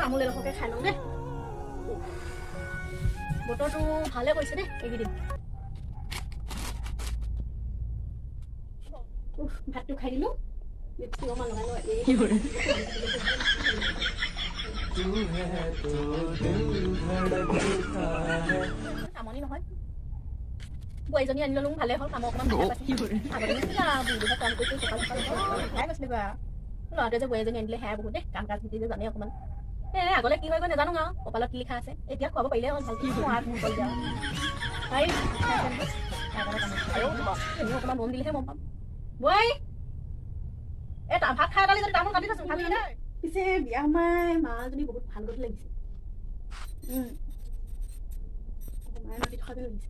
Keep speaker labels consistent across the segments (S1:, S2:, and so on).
S1: তামোল এডোখৰকে খাই লওঁ দেই বতৰটো ভালে কৰিছে দেই এইকেইদিন ভাতটো খাই দিলোঁ লিপষ্টিক অকমান লগাই লওঁ আমনি নহয় বোৱাৰীজনী আনি ল'লোঁ ভালে হ'ল কাম অকণমান ল'ৰাটোৱে যে বোৱাৰীজনী আনিলে সেয়া বহুত দেই কাম কাজ ভিত্তি যে জানে অকণমান আগলৈ কি হয় গৈ নাজানো আৰু কপালত কি লিখা আছে এতিয়া খুৱাব পাৰিলে হ'ল ভালকৈ অকণমান মন দিলেহে গম পাম বোৱাৰী ভাত খাই এটালি যদি তামোল কাটি থৈছোঁ ভাবি নাই পিছে বিয়া সোমাই মাজনী বহুত ভাল গতি লাগিছে মায়ে মাটি থকা যেন লাগিছে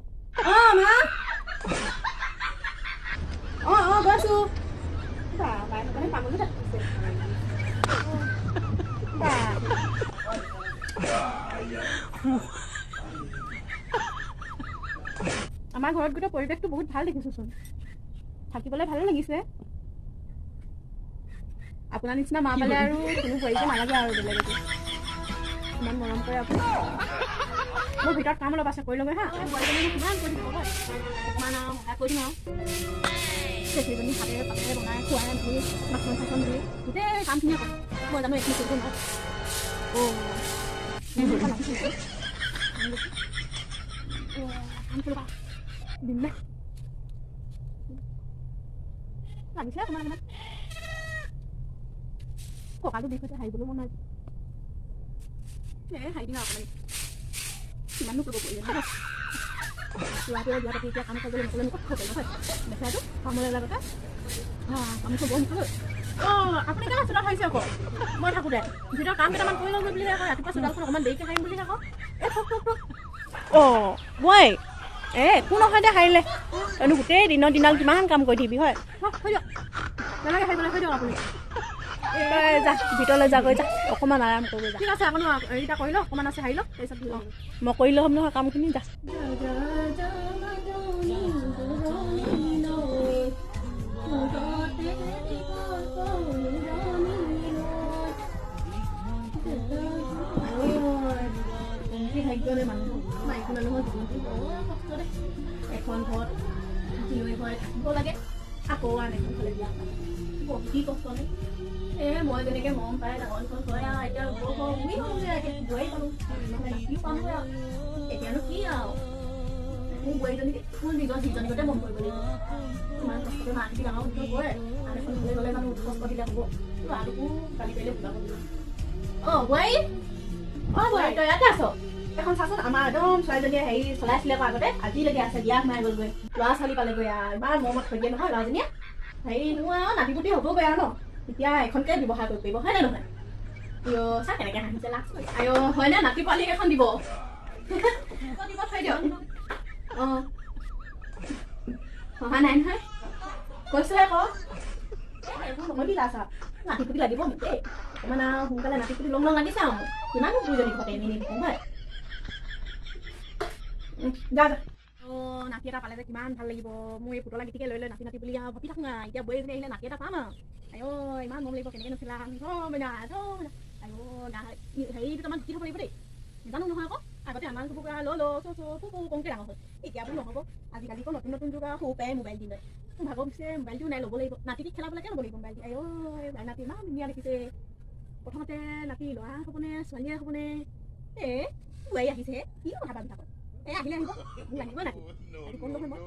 S1: মা গৈছো মায়ে কাৰণে তামোলো কাটিছে আমাৰ ঘৰত গোটেই পৰিৱেশটো বহুত ভাল দেখিছোচোন থাকিবলৈ ভালে লাগিছে আপোনাৰ নিচিনা মা পালে আৰু কোনো বোৱাৰীকে নালাগে আৰু বেলেগকে ইমান মৰম কৰে আপুনি মোৰ ভিতৰত কাম অলপ আছে কৰি ল'ব হা বোৱাৰীজনী কিমান কৰি দিব হয় অকণমান আৰু সহায় কৰি দিম আৰু সেইজনী হাতেৰে পাতেৰে বনাই খুৱাই ধুই বাচন চাচন ধুই গোটেই কামখিনিয়ে কৰে মই জানো এইখিনি কৰিব নোৱাৰোঁ দিম নে লাগিছে অকণমান অকণমান কঁকালটো বিষ হৈছে হাৰিবলৈ মন নাই হাৰি দিম অকণমান কিমাননো কৰিব পৰিলে ল'ৰাটোৱে বিয়া পাতি এতিয়া কাম কৰিবলৈ নক'লে মোক ক'ব পাৰিব হয় দেখাইটো কামলৈ লগা কথা কাম কৰিব নক'লোঁ আপুনি কেলৈ চোতাল হাৰিছে আকৌ মই থাকোঁতে ভিতৰত কাম কেইটামান কৰি লওঁ বুলি আকৌ ৰাতিপুৱা চোতালখন অকণমান দেৰিকৈ হাৰিম বুলি থাকক মই একো নহয় দে হাৰিলে তইনো গোটেই দিনৰ দিনাল কিমান কাম কৰি থাকিবি হয় হৈ দিয়ক নালাগে হাৰিবলৈ হৈ দিয়ক আপুনি যা ভিতৰলৈ যা গৈ যা অকণমান আৰাম কৰিব যা ঠিক আছে আপুনি হেৰিটা কৰি লওক অকণমান আছে হাৰি লওক তাৰপিছত মই কৰি ল'ম নহয় কামখিনি যা মাইকী মানুহৰ এখন ঘৰত তিলৈ ঘৰত থাকিব লাগে আকৌ আন এখন ফালে বিয়া কি কষ্ট নে মই যেনেকৈ মৰম পাই ডাঙৰ দীঘল হয় আৰু এতিয়া বোৱাৰী পালোঁ কি পামগৈ আৰু এতিয়ানো কি আৰু মোৰ বোৱাৰীজনী মোৰ নিজৰ যিজনীকতে মন কৰিব লাগিব ইমান কষ্টকৈ মা আনকি ডাঙৰ দীঘল কৰে আন এখন ঘৰলৈ গ'লে মানুহ কষ্ট দিলে হ'ব ল'ৰাটোকো গালি পাৰিলে বুজাব লাগিব বোৱাৰী বোৱাৰী তই ইয়াতে আছ এখন চাচোন আমাৰ একদম ছোৱালীজনীয়ে হেৰি চলাইছিলে আকৌ আগতে আজিলৈকে আছে বিয়া সোমাই গ'লগৈ ল'ৰা ছোৱালী পালেগৈ আৰু ইমান মৰমত থৈ দিয়ে নহয় ল'ৰাজনীয়ে হেৰি নোৱা আৰু নাতিপুতি হ'বগৈ আৰু ন এতিয়া এখনকে ব্যৱহাৰ কৰিব পাৰিব হয় নে নহয় চা কেনেকৈ হাঁহিছে লাজ হয়নে নাতি পোৱালীক এখন দিব দিব থৈ দিয়ক অহা নাই নহয় কৈছোহে আকৌ এইবোৰ নহ'বি লাজ আৰু নাতিপুতি লাগিব মোক দেই অকণমান আৰু সোনকালে নাতিপুতি লং লং লাগিছে আৰু কিমানো দুইজনী ঘৰতে এনেই দেখোন হয় যা যা নাতি এটা পালে যে কিমান ভাল লাগিব মোৰ এই পুতলা গীতিকে লৈ লৈ নাতি বুলি আৰু ভাবি থাকোঁ এতিয়া বোৱাৰীজনী আহিলে নাতি এটা পাম আৰু ইমান মৰম লাগিব কেনেকৈ নুঠিলা হেৰি দুটামান শিকি থ'ব লাগিব দেই নাজানো নহয় আকৌ আগতে আমাৰ কুকুৰা কমকৈ ডাঙৰ হ'ল এতিয়াতো নহ'ব আজিকালি আকৌ নতুন নতুন যুগ আৰু সৰু পৰাই মোবাইল দি লয় মোৰ ভাগৰ পিছে মোবাইলটো নাই ল'ব লাগিব নাতিক খেলাবলৈকে ল'ব লাগিব মোবাইল দি নাতি ইমান ধুনীয়া দেখিছে প্ৰথমতে নাতি ল'ৰা হ'বনে ছোৱালীয়ে হ'বনে বোৱাৰী আহিছে কি কথা ভাবি থাকক আহিলে আহিব লাগিব নাতি কোন নহয় মই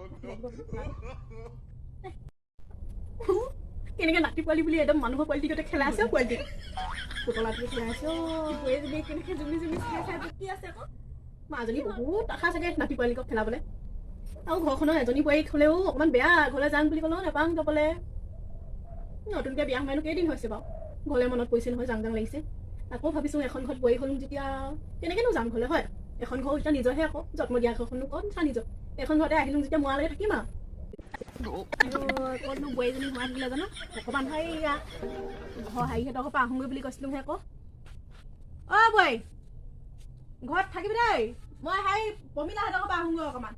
S1: কেনেকৈ নাতি পোৱালি বুলি একদম মানুহৰ পোৱালিটিকতে খেলাই আছে পোৱালিটি পুতলাটো খেলাই আছে বোৱাৰীজনী কেনেকৈ জুমি জুমি চাই কি আছে আকৌ মাজনী বহুত আশা চাগে নাতি পোৱালিকক খেলাবলৈ আৰু ঘৰখনৰ এজনী বোৱাৰীক হ'লেও অকণমান বেয়া ঘৰলৈ যাম বুলি ক'লেও নাপাওঁ যাবলৈ নতুনকৈ বিয়া সোমাইনো কেইদিন হৈছে বাৰু ঘৰলৈ মনত পৰিছে নহয় যাং যাং লাগিছে আকৌ ভাবিছোঁ এখন ঘৰত বোৱাৰী হ'লোঁ যেতিয়া কেনেকৈনো যাম ঘৰলৈ হয় এখন ঘৰ এতিয়া নিজৰহে আকৌ জন্ম দিয়া ঘৰখনো ক'ত চা নিজৰ এখন ঘৰতে আহিলোঁ যেতিয়া মোৱালৈকে থাকিম আৰু ক'তনো বোৱাৰীজনী সোমাই থাকিলে জানো অকণমান হেৰিয়া ঘৰ হেৰিহঁতৰ ঘৰৰ পৰা আহোঁগৈ বুলি কৈছিলোঁহে আকৌ বোৱাৰী ঘৰত থাকিবি দেই মই হেৰি পমিলাহঁতৰ ঘৰৰ পৰা আহোঁগৈ অকণমান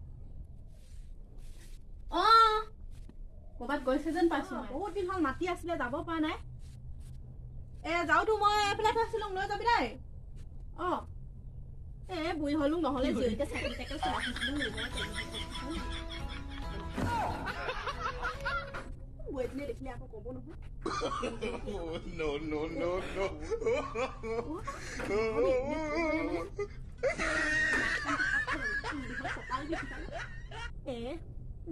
S1: ক'ৰবাত গৈছে যেন পাইছোঁ বহুত দিন হ'ল মাতি আছিলে যাব পৰা নাই যাওঁতো মই এইফালে থৈছিলোঁ লৈ যাবি দেই অঁ বুঢ়ী হ'লো নহ'লে জড়িতে চাকৰি তাকে চলাই বুঢ়ীজনী দেখিলে আকৌ ক'ব নহয়
S2: No, no, no, no.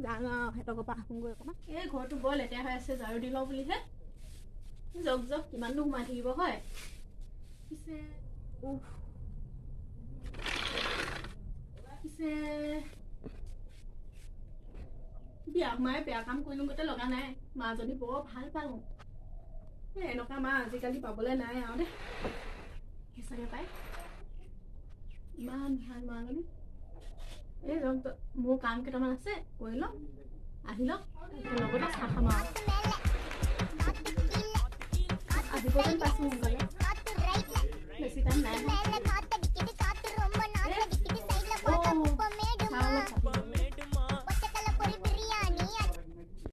S1: যাওঁ সিহঁতৰ পৰা আহোঁগৈ অকণমান এই ঘৰটো বৰ লেতেৰা হৈ আছে ঝাৰু দি লওঁ বুলিহে জক জক কিমাননো সোমাই থাকিব হয় পিছে পিছে বিয়া মায়ে বেয়া কাম কৰিলোঁ গোটেই লগা নাই মাজনী বৰ ভাল পালোঁ এনেকুৱা মা আজিকালি পাবলৈ নাই আৰু দেই সঁচাকৈ পাই ইমান ভাল মাজনী এই মোৰ কাম কেইটামান আছে কৰি লওঁ আহি লওক লগতে চাহ খাম আৰু আহিব যেন পাইছোঁ সোনকালে